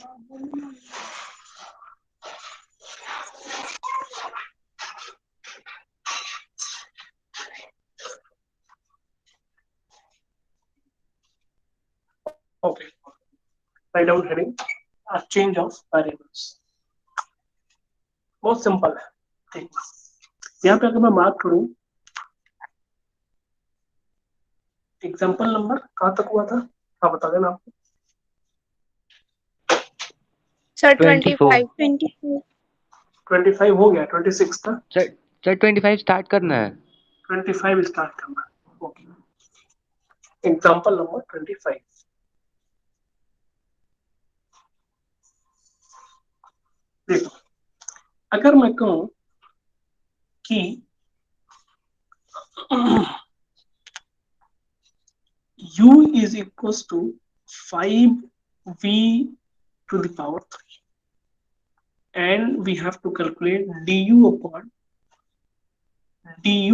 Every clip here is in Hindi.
Okay, write down heading change of variables. बहुत सिंपल है, ठीक। यहाँ पे अगर मैं मार्क करूं, एग्जाम्पल नंबर कहाँ तक हुआ था, हाँ बता देना आपको। सर 24 25 हो गया, 26 था। सर 25 स्टार्ट करना है। 25 स्टार्ट करना है, ओके। Example number 25। देखो, अगर मैं कहूं कि u is equals to 5v to the power 3 and we have to calculate du upon dv।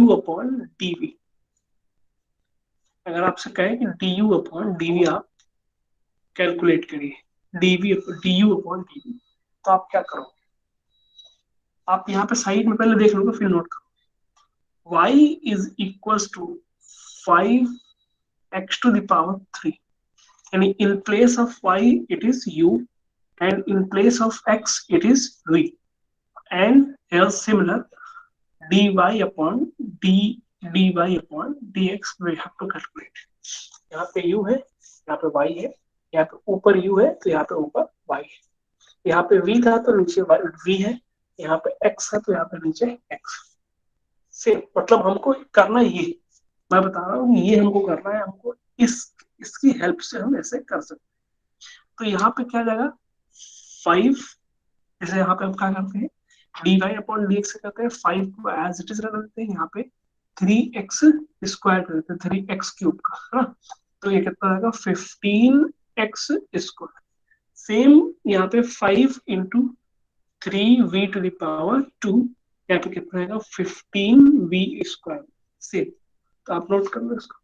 अगर आपसे कहे कि du upon dv आप कैलकुलेट करिए, du upon dv, तो आप क्या करोगे? आप यहाँ पे साइड में पहले देख लोगे, फिर नोट करो। y is equals to 5x to the power 3, यानी in place of y it is u and in place of x it is v, and here similar dy upon dx we have to calculate। यहाँ पे u है, यहाँ पे y है, यहाँ पे ऊपर u है तो यहाँ पे ऊपर y है, यहाँ पे v था तो नीचे v है, यहाँ पे x है तो यहाँ पे नीचे x से। मतलब हमको करना ये, मैं बता रहा हूँ ये हमको करना है, हमको इसकी हेल्प से हम ऐसे कर सकते हैं। तो यहाँ पे क्या जाएगा 5, जैसे यहाँ पे हम क्या करते हैं D Y upon D X करते हैं, 5 को एज इट इज रख देते हैं, यहाँ पे 3x² कर देते हैं, 3x³ का, है ना। तो ये कितना आएगा 15x²। सेम यहाँ पे 5 इंटू 3v⁴, यहाँ पे कितना आएगा 15v²। सेम, तो आप नोट कर लो इसको।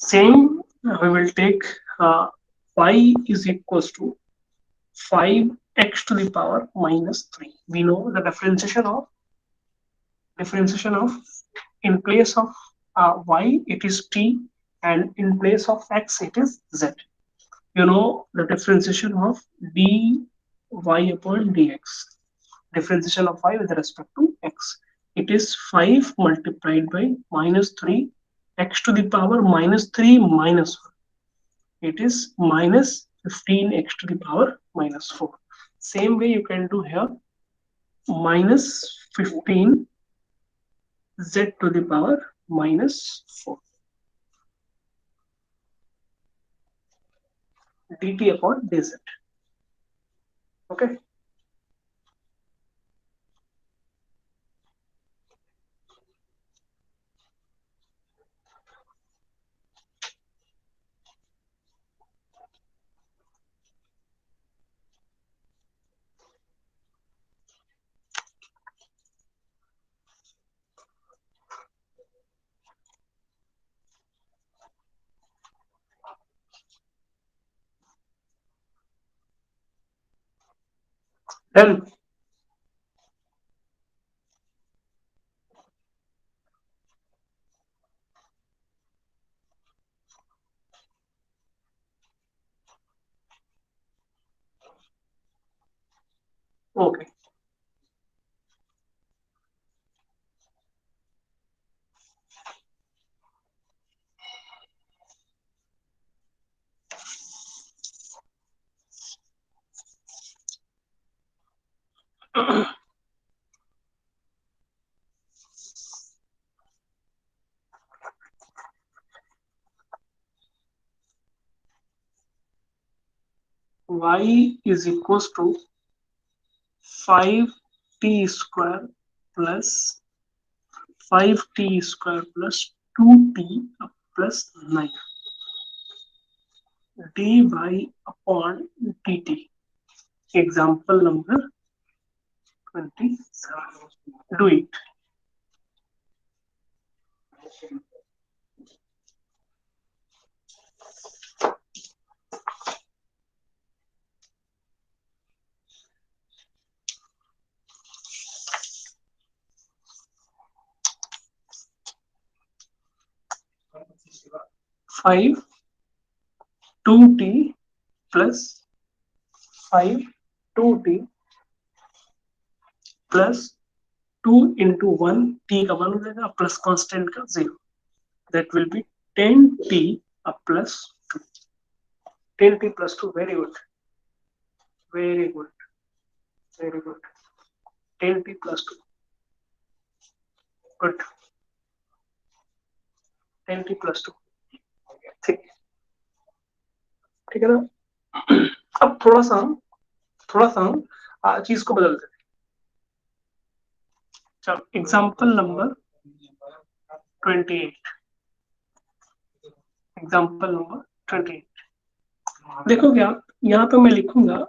Same, we will take y is equals to 5x to the power minus 3. We know the differentiation of in place of y it is t and in place of x it is z. You know the differentiation of dy upon dx. Differentiation of y with respect to x. It is 5 multiplied by minus 3 x to the power minus 3 minus 1. It is minus 15x to the power minus 4. Same way you can do here, minus 15 z to the power minus 4 dt upon dz. Okay. Then okay y is equals to 5t square plus 5t square plus 2t plus 9 dy upon dt. Example number 27. Do it. 5 2t plus 5 2t plus 2 into 1 t का 1 हो जाएगा प्लस कांस्टेंट का 0 that will be 10t plus 2 10t plus 2 very good very good very good 10t plus 2 good 10t plus 2 ठीक ठीक है ना अब थोड़ा सा हम चीज को बदल देते हैं चलो एग्जाम्पल नंबर 28 एग्जाम्पल नंबर 28 देखोगे आप यहाँ पे मैं लिखूंगा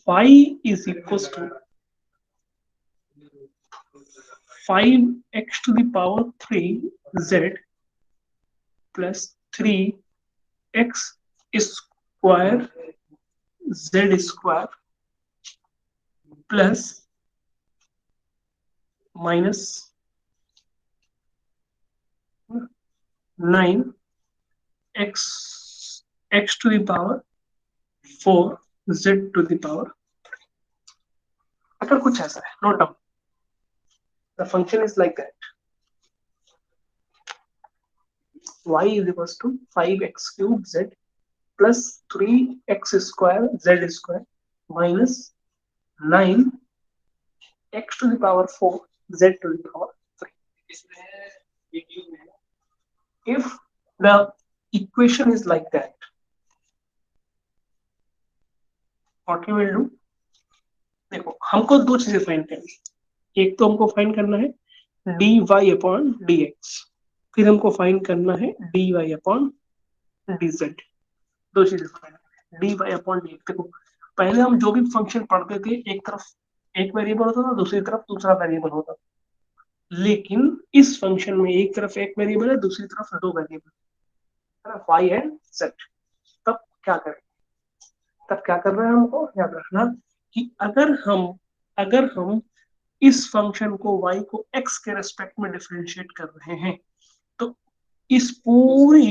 y is equals to 5x to the power 3 z plus 3x square z square plus minus 9 x to the power 4 z to the power अगर कुछ ऐसा है note down the function is like that y is equals to 5x cube z plus 3x square z square minus 9 x to the power 4 z to the power 3 if the equation is like that what you will do देखो हमको दो चीजें फाइंड करनी एक तो हमको फाइंड करना है dy अपॉन dx फिर हमको फाइंड करना है dy अपॉन dz दो चीजें फाइंड dy अपॉन dx देखो पहले हम जो भी फंक्शन पढ़ते थे एक तरफ एक वेरिएबल होता था दूसरी तरफ दूसरा वेरिएबल होता था लेकिन इस फंक्शन में एक तरफ एक वेरिएबल है दूसरी तरफ दो वेरिएबल है ना y एंड z तब क्या करें तब क्या करना है हमको याद रखना कि अगर हम इस फंक्शन को y को x के रेस्पेक्ट में डिफरेंशिएट कर रहे हैं तो इस पूरी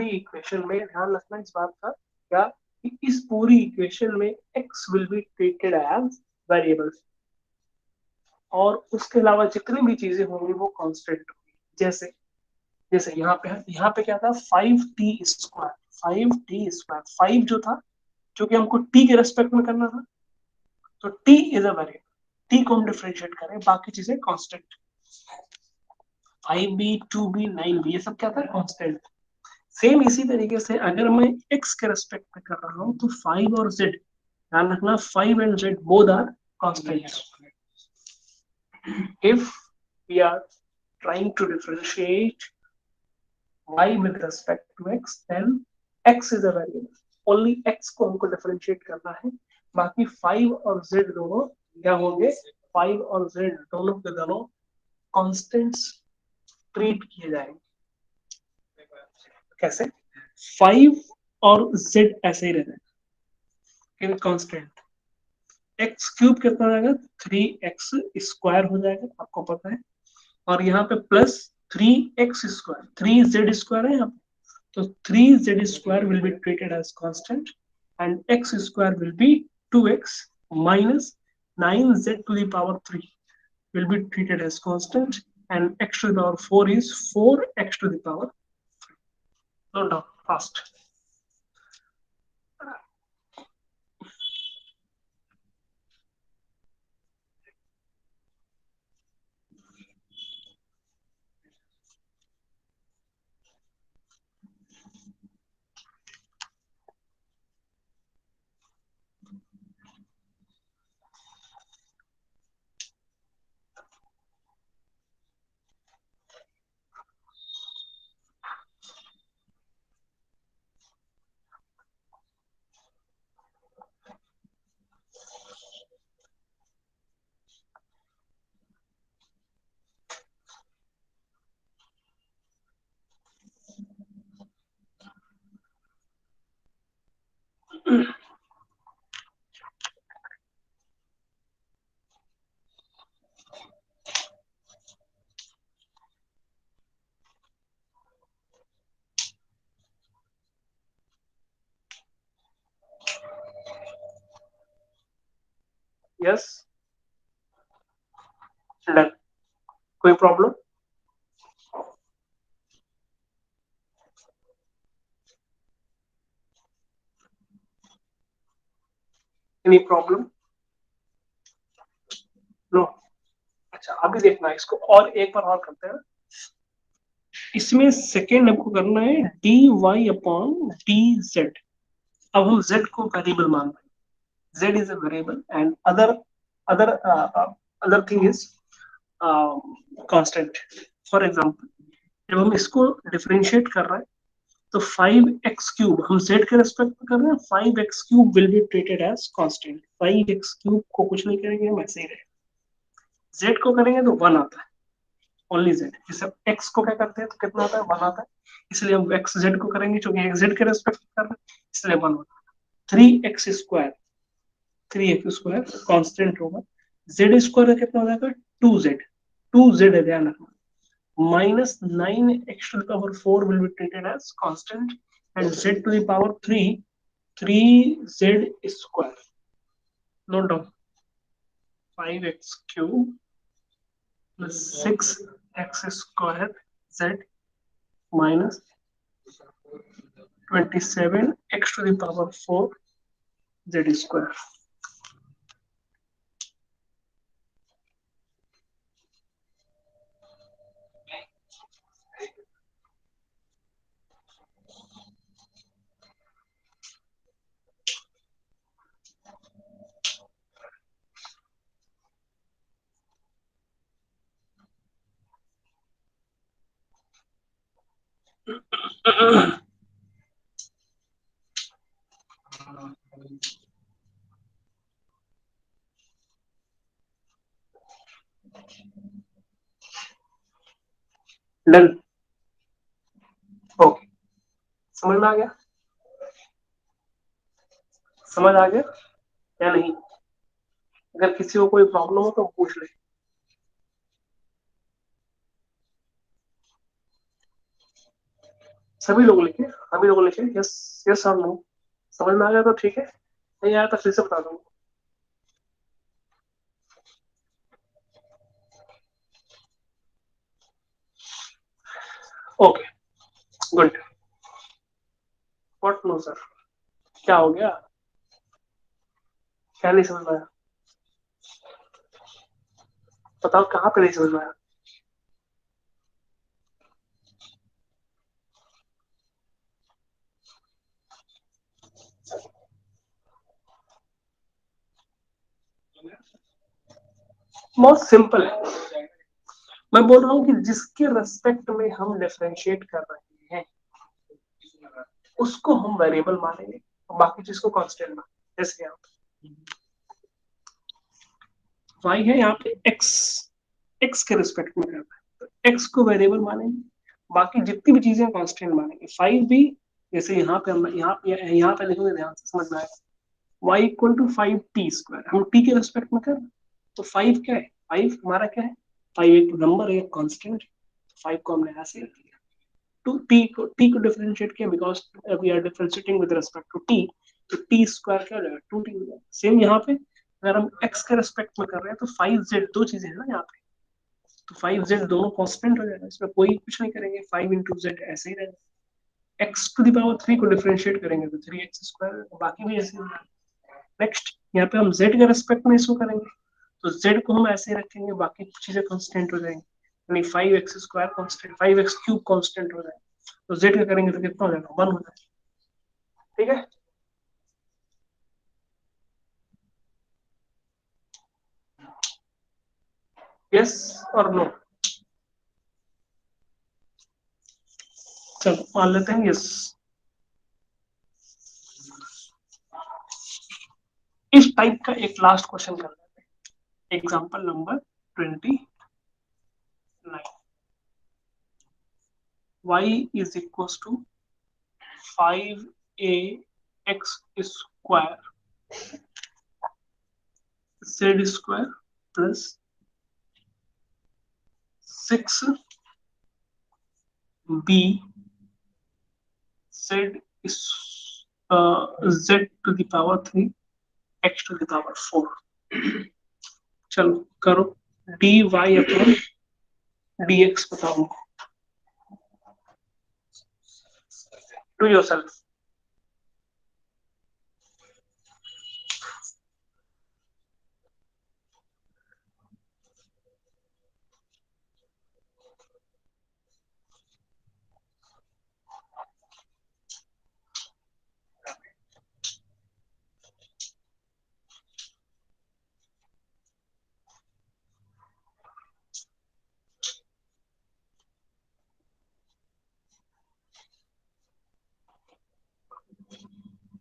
इक्वेशन में ध्यान रखना इस बात का क्या कि इस पूरी इक्वेशन में x will be treated as variable और उसके अलावा जितनी भी चीजें होंगी वो कांस्टेंट होंगी जैसे जैसे यहाँ पे क्या था 5t स्क्वायर 5 जो था जो कि हमको t के रेस्पेक्ट में करना था तो t is a variable t को हम डिफरेंशिएट करें बाकी चीजें कांस्टेंट 5b 2b 9b ये सब क्या था कांस्टेंट सेम इसी तरीके से अगर मैं x के रेस्पेक्ट में कर रहा हूं तो 5 और z ध्यान रखना 5 and z both are constants if we are trying to differentiate y with respect to x then x is a variable only x को हमको डिफरेंशिएट करना है बाकी 5 और z दोनों क्या होंगे 5 और z दोनों के दोनों कांस्टेंट्स ट्रीट किए जाएंगे कैसे 5 और z ऐसे ही रहेगा इन कांस्टेंट x क्यूब कितना हो जाएगा 3x स्क्वायर हो जाएगा आपको पता है और यहाँ पे plus 3x square 3z square है यहाँ पे तो 3z square will be treated as constant and x square will be 2x minus 9z to the power 3 will be treated as constant, and x to the power 4 is 4x to the power 3. Note down fast. Yes, done. कोई प्रॉब्लम? Any problem? नो। अच्छा, अभी देखना इसको और एक बार और करते हैं। इसमें सेकेंड हमको करना है D Y upon D Z. अब हम z को वेरिएबल मान रहे हैं। z is a variable and other other thing is constant. For example, जब हम इसको डिफरेंशिएट कर रहे हैं तो 5x³ हम z के रेस्पेक्ट में कर रहे हैं, 5x³ will be treated as constant. 5x³ को कुछ नहीं करेंगे हम, ऐसे ही रहे। z को करेंगे तो 1 आता है, ओनली z। जैसे x को क्या करते हैं तो कितना आता है, 1 आता है, इसलिए हम x z को करेंगे क्योंकि x z के रेस्पेक्ट में कर रहे हैं, इसलिए 1 होता है। 3x², 3x² कांस्टेंट होगा। z स्क्वायर कितना हो जाएगा, 2z। 2z है, ध्यान रखना। minus 9x to the power 4 will be treated as constant, and z to the power 3, 3z square. Note down 5x³ plus 6x square z minus 27x to the power 4 z square. Done. Okay, समझ में आ गया? समझ आ गया या नहीं? अगर किसी को कोई प्रॉब्लम हो तो पूछ ले। सभी लोग लिखे, सभी लोग लिखे यस यस और नो। समझ में आ गया तो ठीक है, नहीं आया तो फिर से बता दूंगा। Okay, good. What no sir, क्या हो गया, क्या नहीं समझ में आया? बताओ कहाँ पे नहीं समझ में आया? बहुत सिंपल है। मैं बोल रहा हूँ कि जिसके रेस्पेक्ट में हम डिफरेंशिएट कर रहे हैं उसको हम वेरिएबल मानेंगे और बाकी चीज को कांस्टेंट मानेंगे। जैसे यहाँ y है, यहाँ पे x के रिस्पेक्ट में करना है तो x को वेरिएबल मानेंगे, बाकी जितनी भी चीजें कांस्टेंट मानेंगे। 5 भी जैसे यहाँ पे हम यहाँ पे लिखोगे, ध्यान से समझ में आएगा। y इक्वल टू 5t², हम t के रिस्पेक्ट में कर, तो 5 क्या है, 5 हमारा क्या है, 5 एक नंबर है, एक कांस्टेंट। 5 को हमने ऐसे रख लिया। टू t को डिफरेंशिएट किया because we are differentiating with respect to t, तो टी स्क्वायर क्या हो जाएगा, 2t हो जाएगा। सेम यहाँ पे अगर हम x के रेस्पेक्ट में कर रहे हैं तो 5z, दो चीजें हैं ना यहाँ पे, तो 5z दोनों कांस्टेंट हो जाएगा, इसमें कोई कुछ नहीं करेंगे, 5 इंटू जेड ऐसे ही रहेगा। x टू द पावर 3 को डिफरेंशिएट करेंगे तो 3x स्क्वायर, बाकी भी ऐसे ही होगा। नेक्स्ट यहाँ पे हम z के रेस्पेक्ट में इसको करेंगे, तो z को हम ऐसे ही रखेंगे, बाकी चीजें कांस्टेंट हो जाएंगी, यानी 5x square constant, 5x cube constant हो जाएगा, तो z का करेंगे तो कितना हो जाएगा, 1 हो जाएगा। ठीक है, यस और नो, चलो मान लेते हैं यस। इस टाइप का एक लास्ट क्वेश्चन कर लेते हैं, example number 29, y is equals to 5ax square z square plus 6b z is z to the power 3 x to the power 4। चलो करो, dy अपॉन dx बताओ, टू योरसेल्फ।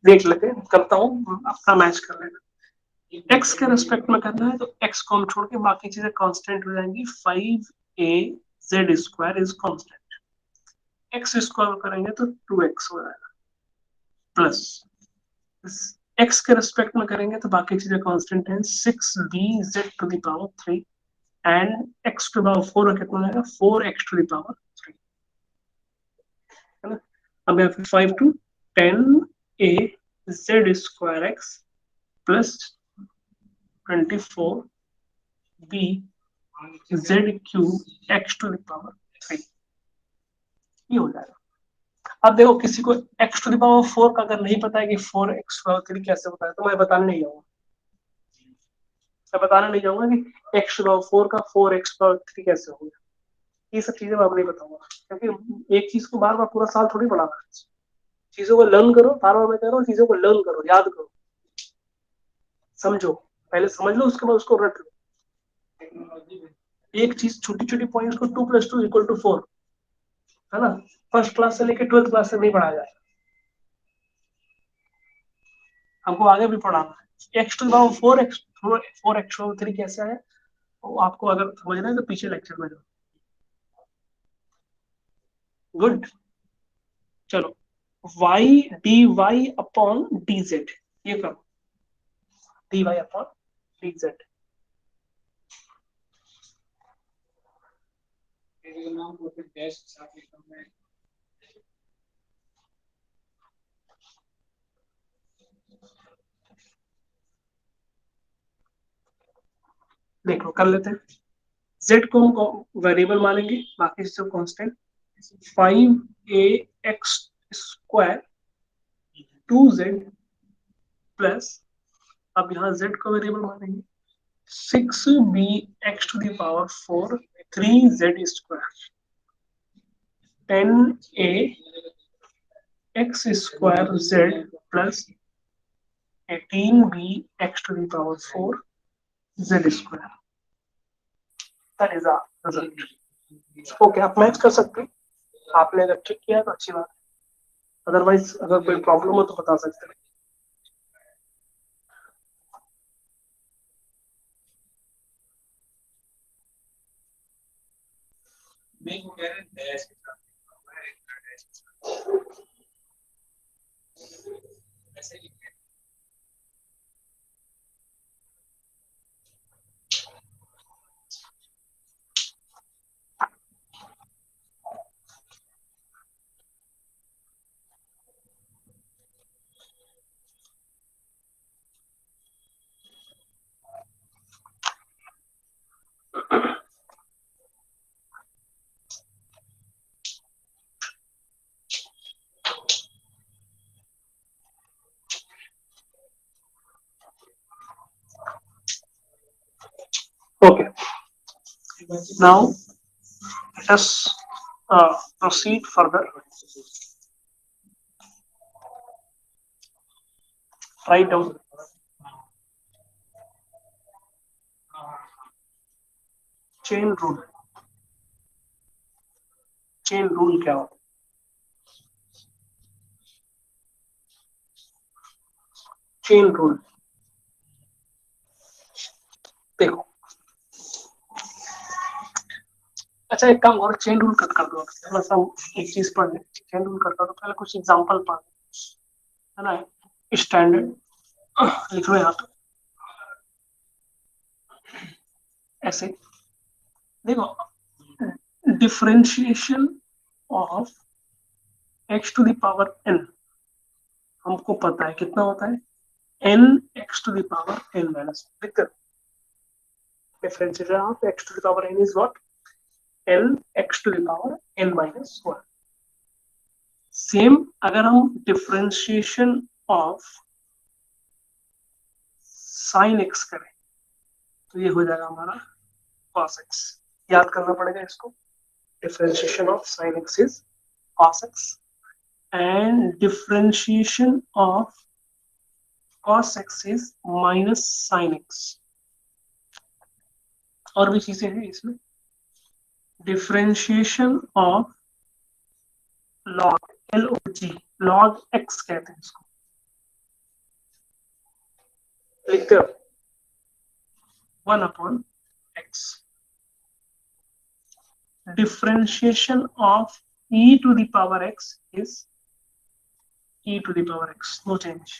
देख लेते हैं, करता हूँ, अपना मैच कर लेना। x के रेस्पेक्ट में करना है तो x को हम छोड़ के बाकी चीजें कांस्टेंट हो जाएंगी, 5a z square is constant, x square करेंगे तो 2x हो जाएगा, प्लस x के रेस्पेक्ट में करेंगे तो बाकी चीजें कांस्टेंट हैं, 6b z to the power 3 and x to the power 4 कितना हो जाएगा, 4x टू द पावर 3, है ना। अब यहाँ पे 5 two 10a z square x plus 24b z cube x to the power 3, ये हो जाएगा। अब देखो किसी को x टू द पावर 4 का अगर नहीं पता है कि 4x पावर 3 कैसे होता है, तो मैं बताने नहीं जाऊंगा, मैं बताने नहीं जाऊंगा कि x टू द पावर 4 का 4x पावर 3 कैसे होगा, ये सब चीजें मैं अब नहीं बताऊंगा, क्योंकि एक चीज को बार बार पूरा साल थोड़ी पढ़ाना है, चीजों को लर्न करो, बार बार मैं कह रहा हूँ चीजों को लर्न करो, याद करो, समझो, पहले समझ लो उसके बाद उसको रट लो। एक चीज छोटी छोटी पॉइंट्स को 2 + 2 = 4, है ना, फर्स्ट क्लास से लेकर 12th क्लास तक नहीं पढ़ाया जाए, हमको आगे भी पढ़ाना है। X to the power 4x कैसे है, तो आपको अगर समझना है तो पीछे लेक्चर में जाओ। गुड, चलो y dy अपॉन dz, ये करो, dy अपॉन dz, देखो कर लेते हैं। z को हम वेरिएबल मानेंगे, बाकी सब constant, 5ax square 2z plus, अब यहाँ z को वेरिएबल मानेंगे, 6b x to the power 4 3z square 10a x square z plus 18b x to the power 4 z square, that is our result. Okay, आप मैच कर सकते हैं, आपने अगर ठीक किया तो अच्छी बात है, अदरवाइज अगर कोई प्रॉब्लम हो तो बता सकते हैं। Now let us proceed further. Write down chain rule. Chain rule क्या होता है? चेन रूल देखो, अच्छा एक काम करो, चेन रूल कट कर दो। थोड़ा सा एक चीज पढ़ ले, चेन रूल कट कर दो, पहले कुछ एग्जांपल पढ़, है ना? स्टैंडर्ड लिख लो यहाँ पे ऐसे। देखो, differentiation of x to the power n, हमको पता है कितना होता है, n x to the power n minus. Differentiation of x to the power n is what? n x to the power n minus 1। Same अगर हम डिफरेंशिएशन ऑफ साइन x करें तो ये हो जाएगा हमारा cos x। याद करना पड़ेगा इसको। Differentiation of sine x is cos x and differentiation of cos x is minus sin x। और भी चीजें हैं इसमें। Differentiation of log log log x कहते हैं इसको, लिखते हो 1/x। Differentiation of e to the power x is e to the power x, no change.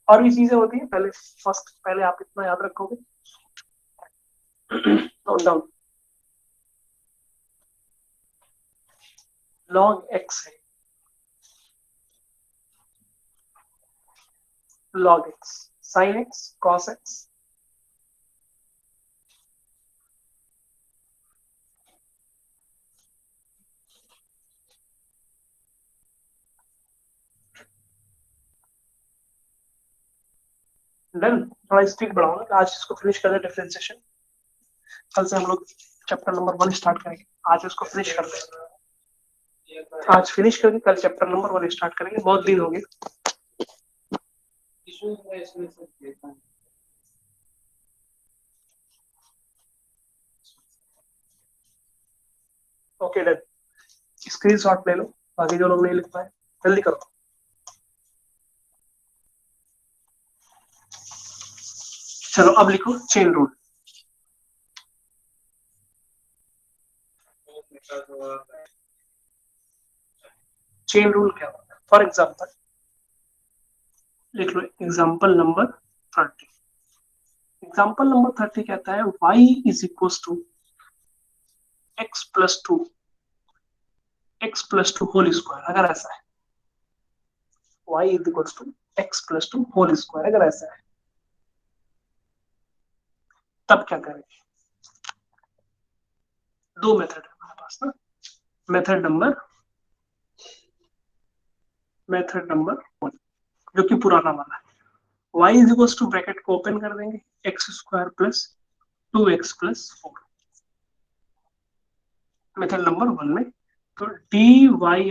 और भी चीजें होती है, पहले आप इतना याद रखोगे। नोट डाउन, log x है, log x, sin x, cos x, done. थोड़ा स्पीड बढ़ाऊंगा, आज इसको फिनिश कर दे डिफरेंशिएशन। कल से हम लोग चैप्टर नंबर 1 स्टार्ट करेंगे, आज इसको फिनिश कर दे। आज फिनिश करके कल चैप्टर नंबर 1 स्टार्ट करेंगे, बहुत दिन हो गए। ओके डन, स्क्रीनशॉट ले लो, बाकी जो लोग नहीं लिख पाए जल्दी करो। चलो अब लिखो चेन रूल। चेन रूल क्या होता है? फॉर एग्जांपल लिख लो एग्जांपल नंबर 30। एग्जांपल नंबर 30 कहता है y is equal to x plus two whole square. अगर ऐसा है y is equal to x plus two whole square, अगर ऐसा है तब क्या करेंगे? दो मेथड है हमारे पास ना। मेथड नंबर 1 जो कि पुराना वाला है, y is equal to bracket को ओपन कर देंगे x square plus 2x plus 4। Method number 1 में तो dy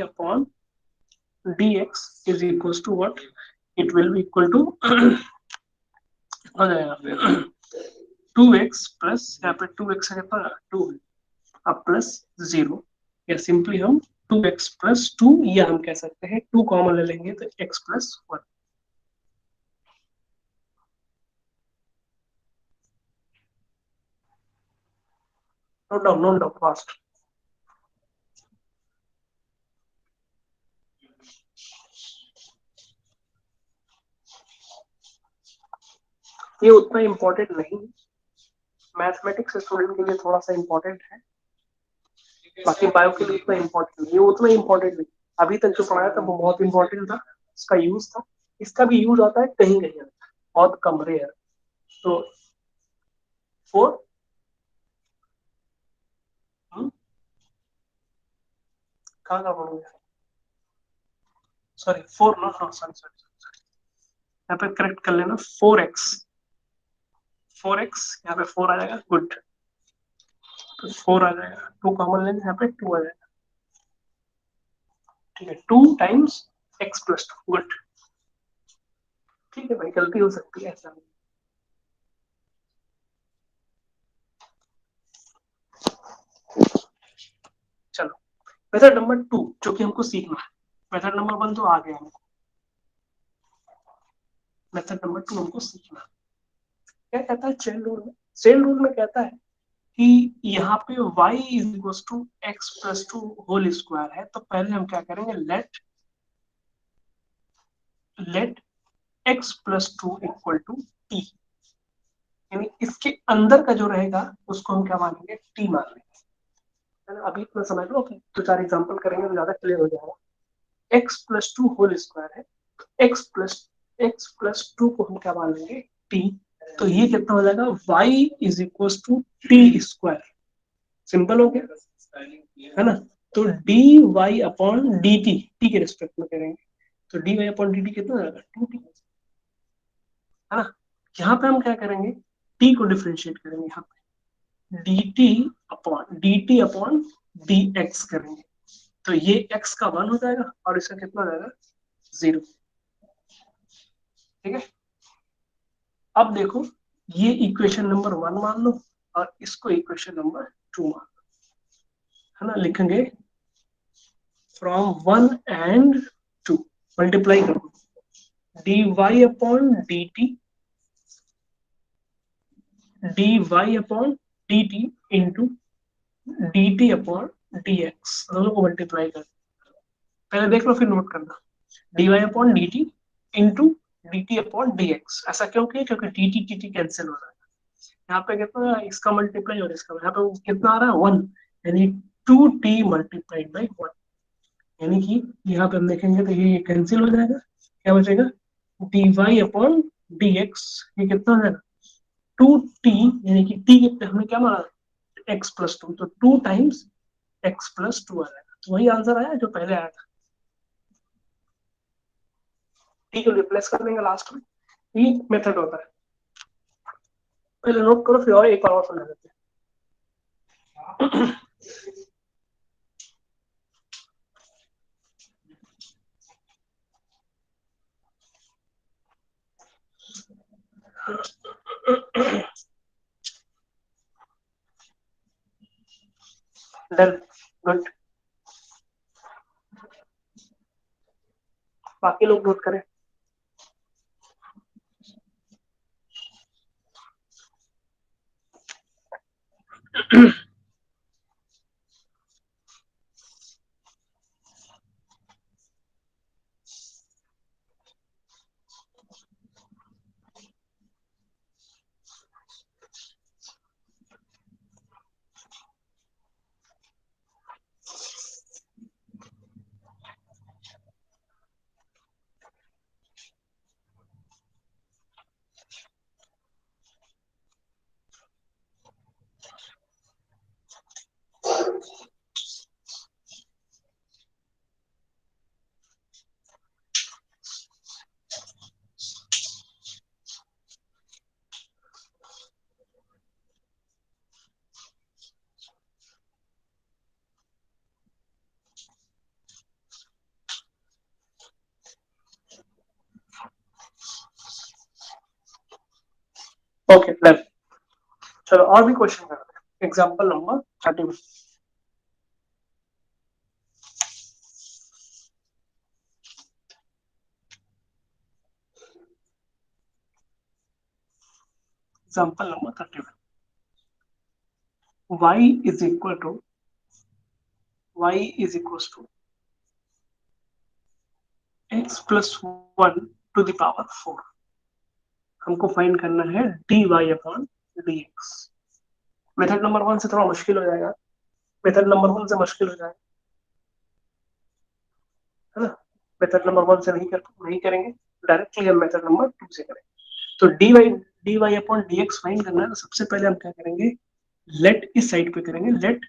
upon dx is equal to what? It will be equal to हो जाएगा 2x प्लस, यहाँ पे 2x है कितना? 2 अब प्लस 0, या सिंपली हम 2x प्लस 2, या हम कह सकते हैं 2 कॉमन ले लेंगे तो x plus 1। Note down fast. ये उतना इंपॉर्टेंट नहीं, मैथमेटिक्स स्टूडेंट के लिए थोड़ा सा इंपॉर्टेंट है, बाकी बायो के लिए उतना इंपॉर्टेंट नहीं। ये उतना इंपॉर्टेंट नहीं, अभी तक जो पढ़ाया था वो बहुत इंपॉर्टेंट था, इसका यूज था। इसका भी यूज आता है कहीं कहीं, बहुत कम, रेयर। तो 4 कहाँ का पढ़ोगे? सॉरी 4 नो नो सॉरी, यहाँ पे करेक्ट कर लेना 4x, यहाँ पे 4 आ जाएगा, गुड। तो 4 आ जाएगा, 2 कॉमन लेंगे यहाँ पे 2 आ जाएगा, ठीक है, 2 टाइम्स x प्लस 2, गुड। ठीक है भाई, गलती हो सकती है ऐसा नहीं। चलो मेथड नंबर 2 जो कि हमको सीखना है, मेथड नंबर 1 तो आ गया हमको, मेथड नंबर 2 हमको सीखना है। क्या कहता है चेन रूल में? चेन रूल में कहता है कि यहाँ पे y is equal to X plus two whole square है, तो पहले हम क्या करेंगे, let x plus two equal to T, यानी इसके अंदर का जो रहेगा उसको हम क्या मानेंगे, टी मान लेंगे, है ना। अभी इतना समझ लो कि 2-4 एग्जाम्पल करेंगे तो ज्यादा क्लियर हो जाएगा। x plus two whole square है, एक्स प्लस टू को हम क्या मान लेंगे, टी, तो ये कितना हो जाएगा, y is equal to T square, simple हो गया, है ना। तो D Y upon D T के रिस्पेक्ट में करेंगे, तो D Y upon D T कितना हो जाएगा, 2t, है ना। यहाँ पे हम क्या करेंगे, t को डिफ्रेंशिएट करेंगे, यहाँ पे dt अपॉन dx करेंगे, तो ये x का 1 हो जाएगा और इसका कितना हो जाएगा, 0, ठीक है। अब देखो, ये इक्वेशन नंबर 1 मान लो और इसको इक्वेशन नंबर 2 मान लो, है ना। लिखेंगे फ्रॉम 1 एंड 2, मल्टीप्लाई करो, dy upon dy upon dt into dt upon dx, दोनों को मल्टीप्लाई कर, पहले देख लो फिर नोट करना, dy upon dt into dt upon dx, ऐसा क्यों किया, क्योंकि dt dt कैंसिल हो रहा है, यहाँ पे कितना, इसका मल्टीप्लाई और इसका, यहाँ पे कितना आ रहा है, 1, यानी 2t मल्टीप्लाइड बाई 1, यानी कि यहाँ पे हम देखेंगे तो ये कैंसिल हो जाएगा, क्या बचेगा, dy अपॉन dx, ये कितना हो जाएगा, 2t, यानी कि t कितने हमने क्या माना, x प्लस टू, तो 2 टाइम्स x प्लस टू आ जाएगा, तो वही आंसर आया जो पहले आया था, t को रिप्लेस कर देंगे लास्ट में, ये मेथड होता है, पहले नोट करो फिर और एक बार और समझ लेते हैं। डन, गुड, बाकी लोग नोट करें। ओके डन, चलो और भी क्वेश्चन करते हैं, example number 31, example number 31, y is equal to x plus 1 to the power 4, हमको फाइंड करना है dy upon dx। Method number 1 से थोड़ा मुश्किल हो जाएगा, मेथड नंबर 1 से मुश्किल हो जाएगा, है ना। मेथड नंबर 1 से नहीं करेंगे, डायरेक्टली हम मेथड नंबर 2 से करेंगे। तो dy अपॉन dx फाइंड करना है, तो सबसे पहले हम क्या करेंगे, लेट इस साइड पे करेंगे, let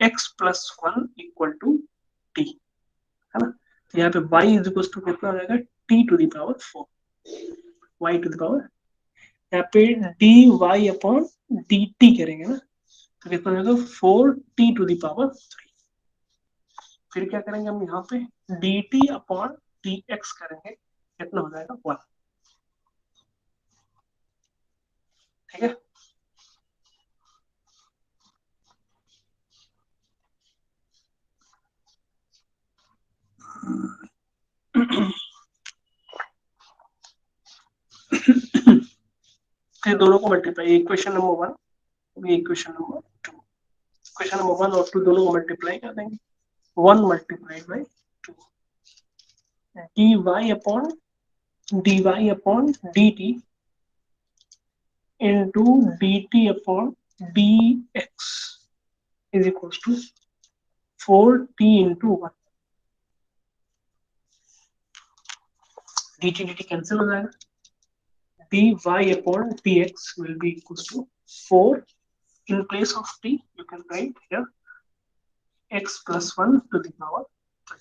x plus 1 equal to t, है ना। तो यहाँ पे y इज इक्वल टू कितना हो जाएगा, t to the power 4, y to the power, यहाँ पे dy अपॉन dt करेंगे ना, तो कितना हो जाएगा 4t⁻3। फिर क्या करेंगे हम यहाँ पे dt/dx करेंगे, कितना हो जाएगा 1। ठीक है। फिर दोनों को multiply, equation number 1 equation number 2, equation number 1 और 2 दोनों को मल्टीप्लाई कर देंगे। 1 multiply by 2 dy/dt into dt/dx is equals to 4t into 1। dt cancel हो जाएगा, dy/dx will be equals to 4, in place of t you can write here x plus 1 to the power 3।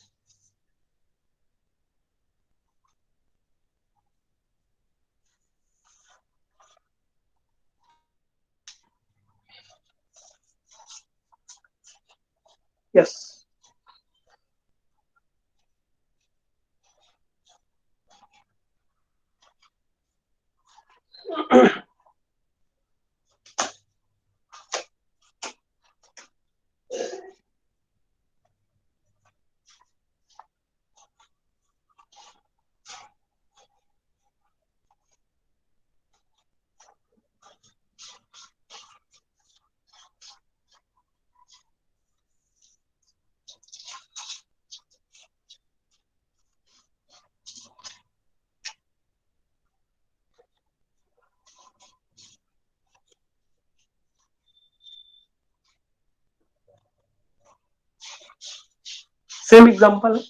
Yes. Same example है,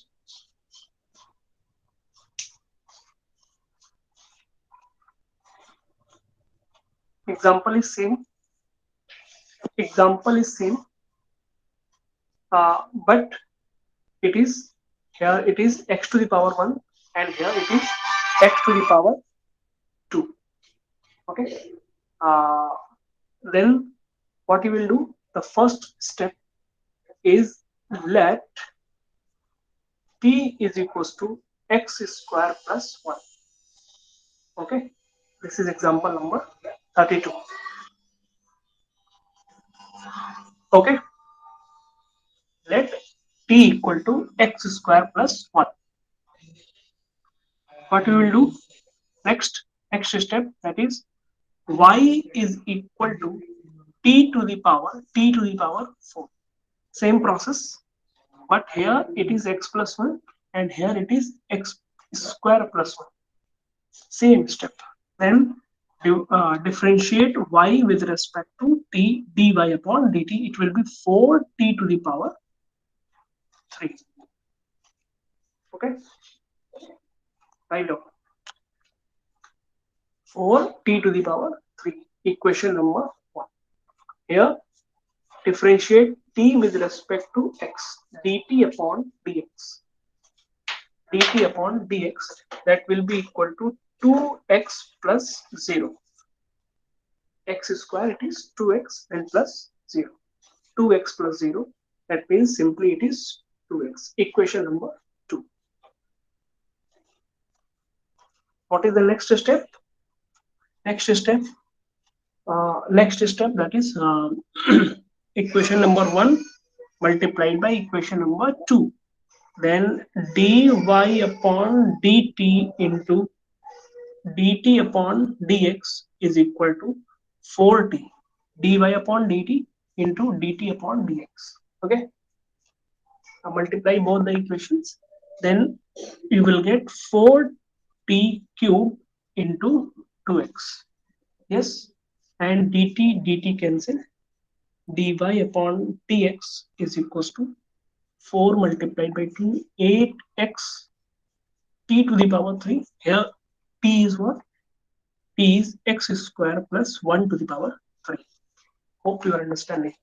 example is same, example is same, but it is here it is x to the power 1 and here it is x to the power 2। Okay. uh, then what you will do, the first step is let t is equals to x square plus 1। Okay, this is example number 32। Okay, let t equal to x square plus 1। What we will do next step, that is y is equal to t to the power 4। Same process, but here it is x plus 1 and here it is x square plus 1। Same step. Then differentiate y with respect to t, dy/dt, it will be 4t to the power 3। Okay, write down 4t to the power 3, equation number 1। Here differentiate t with respect to x, dt/dx, that will be equal to 2x plus 0। X square it is 2x and plus 0, 2x plus 0, that means simply it is 2x, equation number 2। What is the next step? Next step that is equation number 1 multiplied by equation number 2, then dy/dt into dt/dx is equal to 4t, dy/dt into dt/dx। Okay, multiply both the equations, then you will get 4t cube into 2x। Yes, and dt cancel, dy/dx is equals to 4 multiplied by 2, 8x t to the power 3। Here t is what? T is x square plus 1 to the power 3। Hope you are understanding.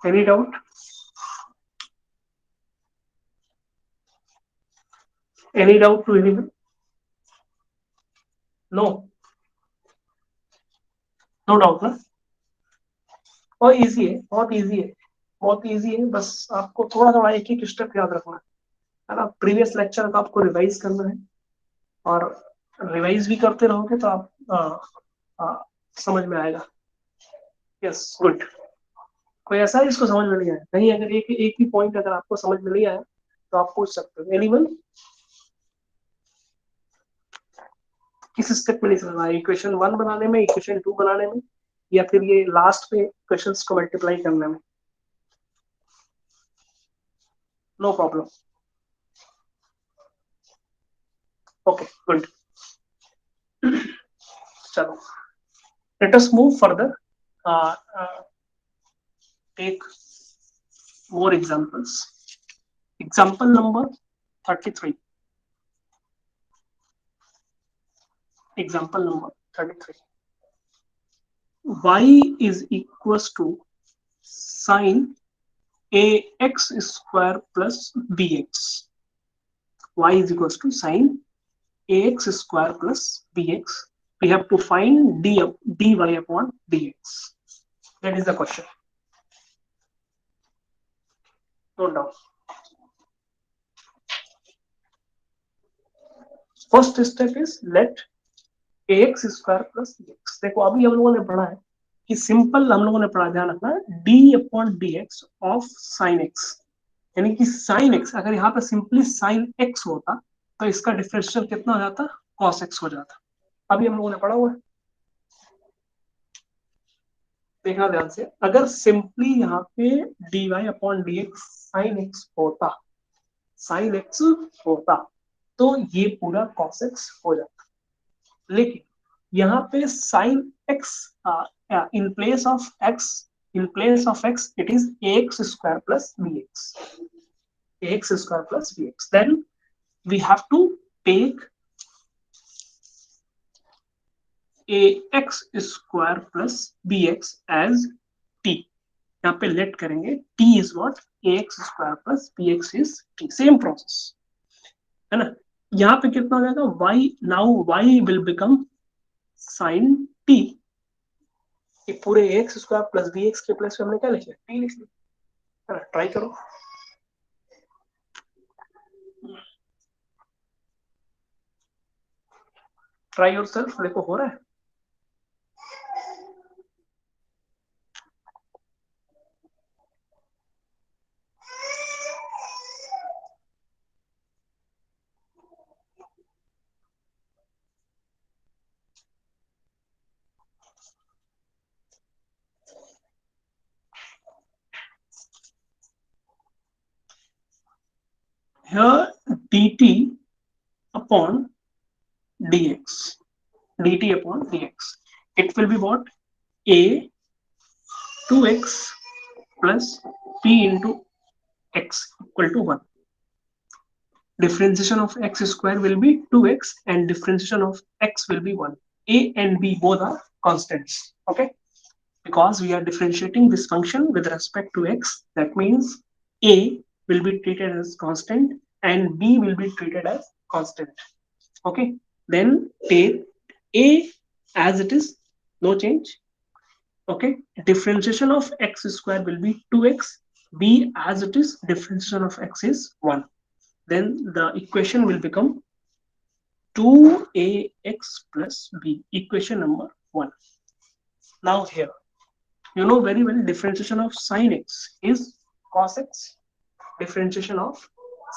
Any doubt? Any doubt to anyone? No, no doubt ना? बहुत इजी है, बहुत इजी है, बहुत इजी है। बस आपको थोड़ा थोड़ा एक एक स्टेप याद रखना है ना। प्रीवियस लेक्चर का आपको रिवाइज करना है, और रिवाइज भी करते रहोगे तो आप समझ में आएगा। Yes, good. कोई ऐसा है जिसको समझ में नहीं आया? कहीं अगर एक एक ही पॉइंट अगर आपको समझ में नहीं आया तो आप पूछ सकते हो। एनीवन? किस स्टेप में नहीं समझ में आया? इक्वेशन 1 बनाने में, इक्वेशन 2 बनाने में, या फिर ये लास्ट पे क्वेश्चंस को मल्टीप्लाई करने में? No problem, okay, good. चलो, let us move further, take more examples. Example number 33. Example number 33. Y is equals to sine ax square plus bx. Y is equals to sine ax square plus bx. We have to find dy upon dx. That is the question. Note down. First step is let ax square plus bx. देखो अभी हम लोगों ने पढ़ा है कि सिंपल, हम लोगों ने पढ़ा, ध्यान रखना, D upon D x of sine x, यानी कि साइन एक्स अगर यहाँ पे सिंपली साइन एक्स होता तो इसका डिफरेंशियल कितना हो जाता? कॉस एक्स हो जाता। अभी हम लोगों ने पढ़ा हुआ है, देखना ध्यान से। अगर सिंपली यहाँ पे D Y upon D X sine X होता, साइन एक्स होता तो ये पूरा कॉस एक्स हो जाता। लेकिन यहाँ पे sine x, in place of x, in place of x it is ax square plus bx, ax square plus bx. Then we have to take ax square plus bx as t. यहाँ पे लेट करेंगे t is what, ax square plus bx is t. Same process है ना। यहाँ पे कितना हो जाएगा? y, now y will become sin t। पूरे X square plus B X के प्लस हमने क्या लिख लिया? टी लिख लिया। ट्राई करो, ट्राई योरसेल्फ, देखो हो रहा है। Here dt upon dx, dt upon dx, it will be what? A 2x plus p into x equal to 1. Differentiation of x square will be 2x and differentiation of x will be 1. A and b both are constants, okay? Because we are differentiating this function with respect to x, that means a will be treated as constant and b will be treated as constant, okay? Then take a as it is, no change, okay? Differentiation of x square will be 2x, b as it is, differentiation of x is 1. Then the equation will become 2ax plus b, equation number 1. Now here, you know very well, differentiation of sine x is cos x. Differentiation of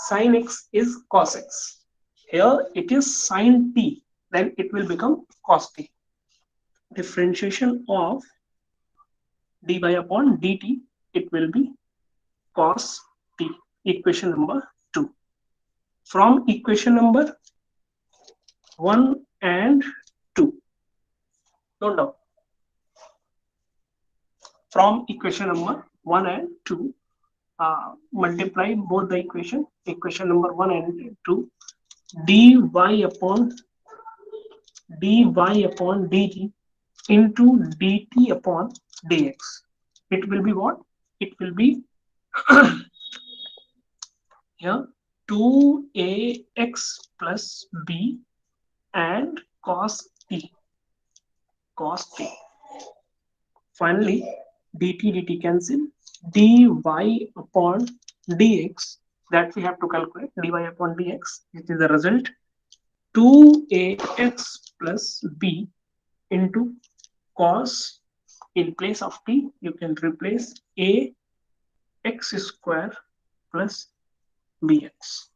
sine x is cos x. Here it is sine t, then it will become cos t. Differentiation of dy upon dt, it will be cos t, equation number 2. From equation number 1 and 2, note down. From equation number 1 and 2, multiply both the equation number 1 and 2, dy upon dt into dt upon dx. It will be what? it will be here 2ax plus b and cos t. Finally, dt cancel, dy upon dx, that we have to calculate, dy upon dx, which is the result 2ax plus b into cos, in place of t you can replace a x square plus bx.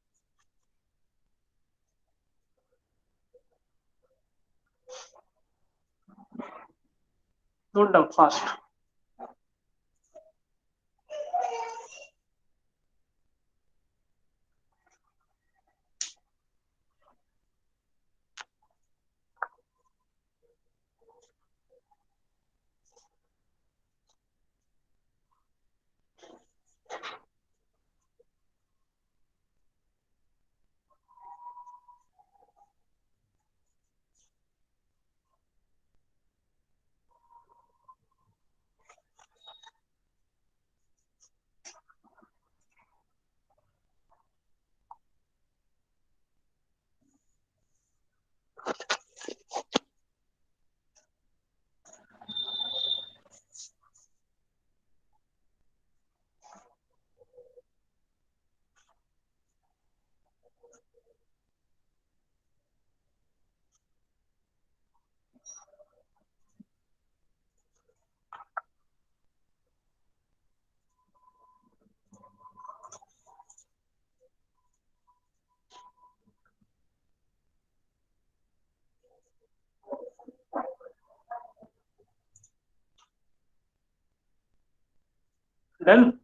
Note down fast. Done.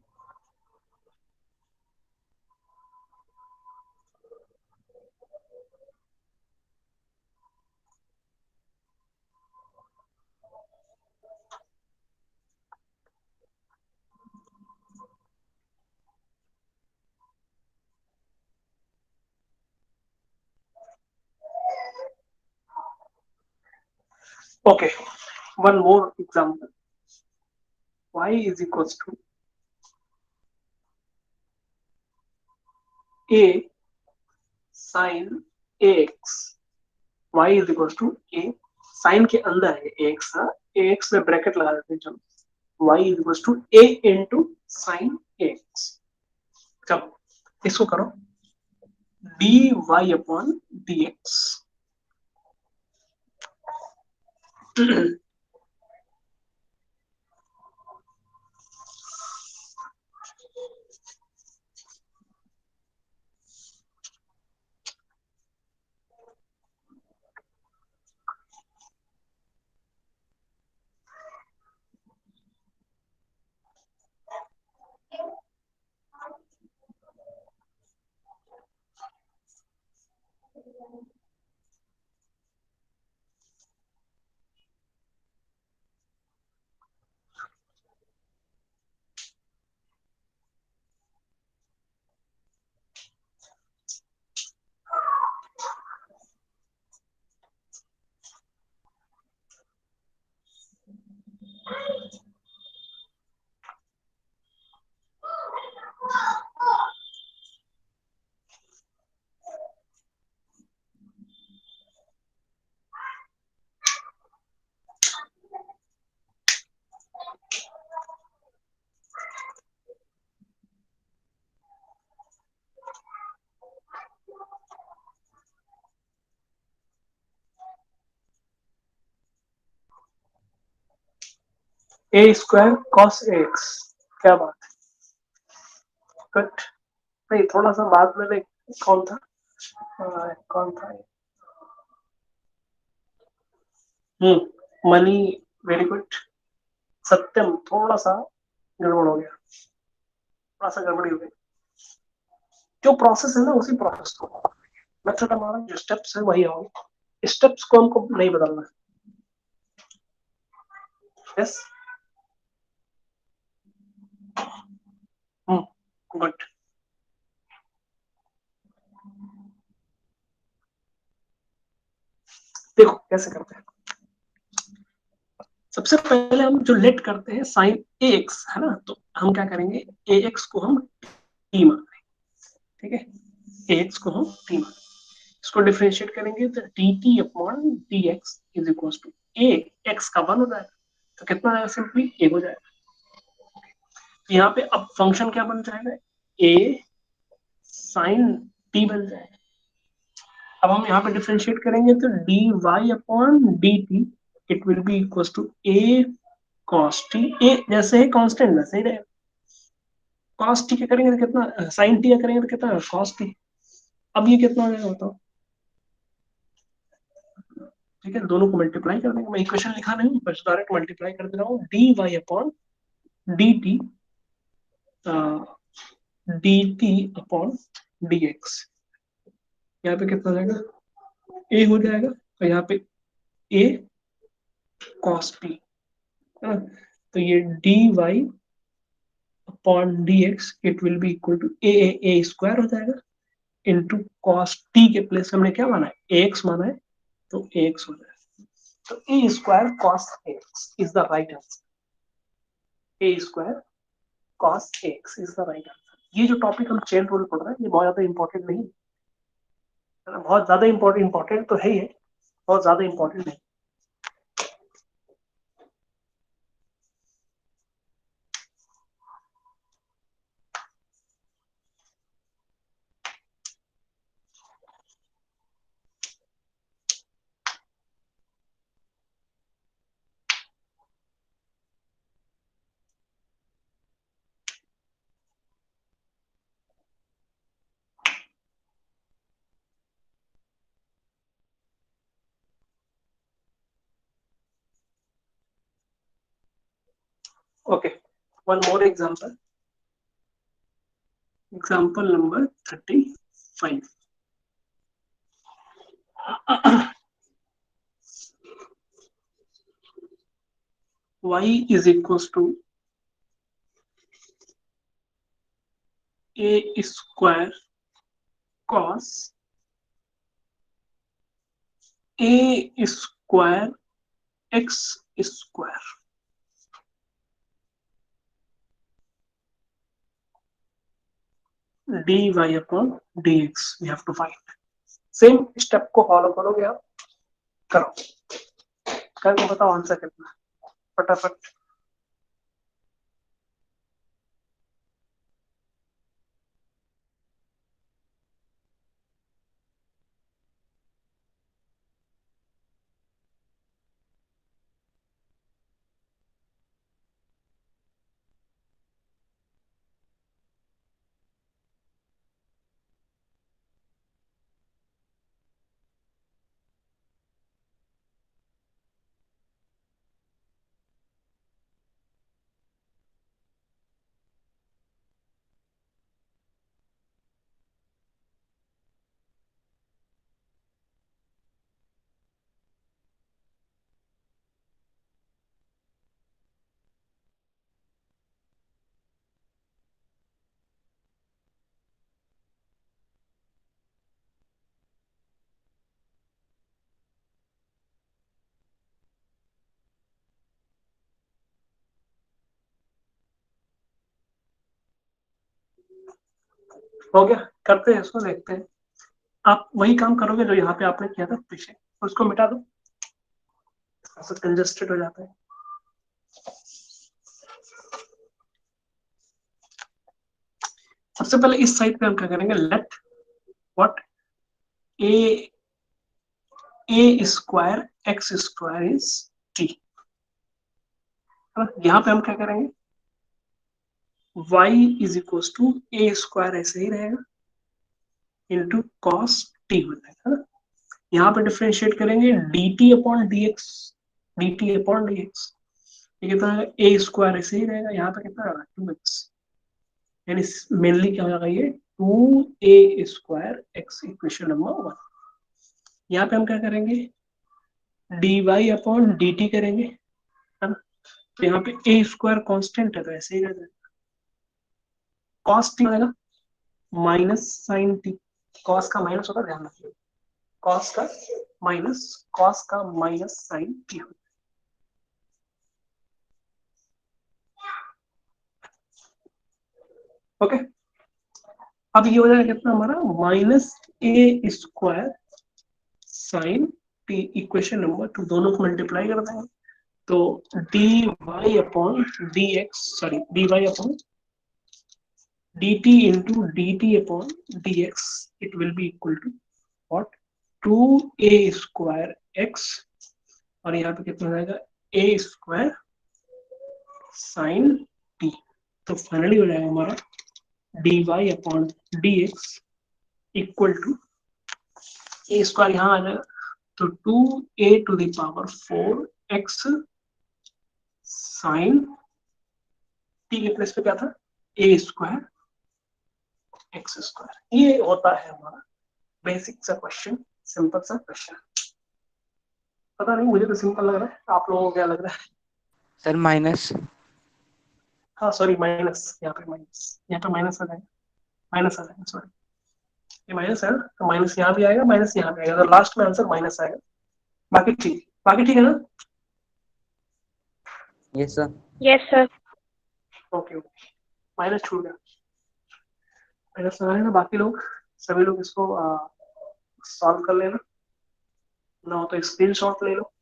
Okay, one more example. Y is equals to a sin ax. Y is equals to a sine के अंदर है ax का, ax में ब्रैकेट लगा देते हैं चलो, y is equals to a into sin ax. चलो इसको करो dy upon dx. a square cos ax, क्या बात है, कट नहीं, थोड़ा सा बाद में नहीं, कौन था, कौन था, मनी, वेरी गुड, सत्यम, थोड़ा सा गड़बड़ हो गया, थोड़ा सा गड़बड़ी हो गई, जो प्रोसेस है ना उसी प्रोसेस को, मेथड हमारा जो स्टेप्स है वही होगा, स्टेप्स को हमको नहीं बदलना है. Yes, good. देखो कैसे करते हैं, सबसे पहले हम जो लेट करते हैं साइन एक्स है ना, तो हम क्या करेंगे, ए एक्स को हम टी मान लेंगे, ठीक है, ए एक्स को हम टी मान, इसको डिफरेंशिएट करेंगे तो D T upon D X is equal to A X का वन हो जाएगा, तो कितना आएगा, सिंपली ए हो जाएगा। यहाँ पे अब फंक्शन क्या बन जाएगा, ए साइन टी बन जाएगा। अब हम यहाँ पे डिफरेंशिएट करेंगे तो D Y upon D t it will be equal to a cos t, a जैसे है कांस्टेंट वैसे ही रहेगा, कॉस टी क्या करेंगे तो कितना, साइन टी करेंगे तो कितना कॉस टी। अब ये कितना हो जाएगा बताओ, ठीक है, दोनों को मल्टीप्लाई कर देंगे, मैं इक्वेशन लिखा नहीं बस डायरेक्ट मल्टीप्लाई कर दे रहा हूँ, D Y upon D T D T upon D X, यहाँ पे कितना हो जाएगा, ए हो जाएगा, और यहाँ पे ए कॉस टी है ना, तो ये D Y upon D X it will be equal to A square हो जाएगा इंटू कॉस टी के प्लेस हमने क्या माना है, ए एक्स माना है, तो ए एक्स हो जाएगा, तो a square cos x is the right answer, a square cos x is the right answer. ये जो टॉपिक हम चेन रूल पढ़ रहे हैं ये बहुत ज्यादा इंपॉर्टेंट नहीं है ना, बहुत ज्यादा इंपॉर्टेंट तो है ही है, बहुत ज्यादा इंपॉर्टेंट नहीं। Okay, one more example, example number 35, y is equals to a square cos a square x square, dy upon dx we have to find। Same step को फॉलो करोगे आप, करो, करके बताओ आंसर कितना, फटाफट। हो गया, करते हैं इसको, देखते हैं। आप वही काम करोगे जो यहाँ पे आपने किया था पीछे, उसको मिटा दो, कंजस्टेड हो जाता है। सबसे पहले इस साइड पे हम क्या करेंगे, let what a square x square is t, यहाँ पे हम क्या करेंगे, y is equal to A square ऐसे ही रहेगा इंटू कॉस टी हो जाएगा, है ना, यहाँ पे डिफ्रेंशिएट करेंगे D T upon D x, D T upon D x, ये कितना है, ए स्क्वायर ऐसे ही रहेगा, यहाँ पे कितना रहेगा 2x, यानी मेनली क्या हो जाएगा ये 2a square x, equation number 1। यहाँ पे हम क्या करेंगे, d Y upon D t करेंगे, है ना, तो यहाँ पे ए स्क्वायर कॉन्स्टेंट है तो ऐसे ही रह जाएगा, कॉस टी रहेगा माइनस साइन टी, कॉस का माइनस होगा, ध्यान रखिए, कॉस का माइनस साइन टी, ओके, अब ये हो जाएगा कितना हमारा -a² sign T, equation number 2, दोनों को मल्टीप्लाई कर देंगे तो dy upon dx, sorry dy upon dt into dt upon dx, it will be equal to what, 2a² x, और यहाँ पे कितना हो जाएगा a² साइन t। तो फाइनली हो जाएगा हमारा dy upon dx equal to a² यहाँ आ जाएगा तो 2a⁴x साइन t के प्लेस पे क्या था a² x²। ये होता है हमारा बेसिक सा क्वेश्चन, सिंपल सा क्वेश्चन। पता नहीं, मुझे तो सिंपल लग रहा है, आप लोगों को क्या लग रहा है? Sir minus. हाँ सॉरी, माइनस, यहाँ पे माइनस आ जाएगा, माइनस आ जाएगा, सॉरी ये माइनस है ना, तो माइनस यहाँ भी आएगा, माइनस यहाँ भी आएगा, तो लास्ट में आंसर माइनस आएगा। बाकी ठीक, बाकी ठीक है ना? Yes sir. Yes sir. Okay okay, minus छूट गया, माइनस लगा लेना। बाकी लोग, सभी लोग इसको सॉल्व कर लेना, ना हो तो स्क्रीन शॉट ले लो।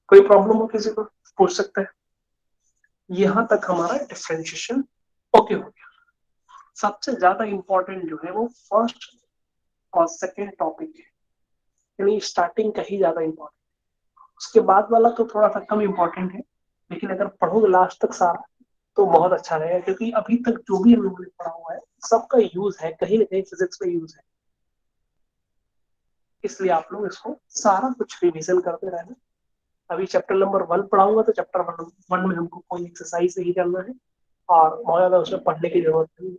कोई प्रॉब्लम हो किसी को पूछ सकते हैं। यहां तक हमारा डिफरेंशिएशन ओके हो गया। सबसे ज्यादा इंपॉर्टेंट जो है वो फर्स्ट और सेकेंड टॉपिक है, यानी स्टार्टिंग का ही ज्यादा इंपॉर्टेंट। उसके बाद वाला तो थोड़ा सा कम इंपॉर्टेंट है, लेकिन अगर पढ़ोगे लास्ट तक सारा तो बहुत अच्छा रहेगा, क्योंकि अभी तक जो भी हम लोगों ने पढ़ा हुआ है सबका यूज है, कहीं ना कहीं फिजिक्स में यूज है। इसलिए आप लोग इसको सारा कुछ रिवीजन करते रहना। अभी चैप्टर नंबर 1 पढ़ाऊंगा तो चैप्टर 1 में हमको कोई एक्सरसाइज नहीं करना है और बहुत ज्यादा उसमें पढ़ने की जरूरत नहीं है।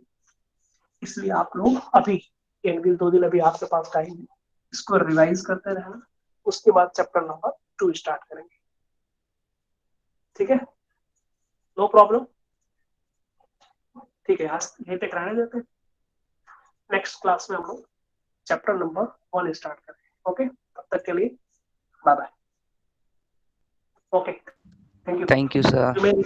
इसलिए आप लोग अभी 1 दिन 2 दिन अभी आपके पास टाइम है, इसको रिवाइज करते रहना। उसके बाद चैप्टर नंबर 2 स्टार्ट करेंगे, ठीक है? नो प्रॉब्लम, ठीक है, आज यहीं तक रहने देते हैं। नेक्स्ट क्लास में हम लोग चैप्टर नंबर 1 स्टार्ट करेंगे। ओके, तब तक के लिए bye bye. Okay, thank you. Thank you sir. Remain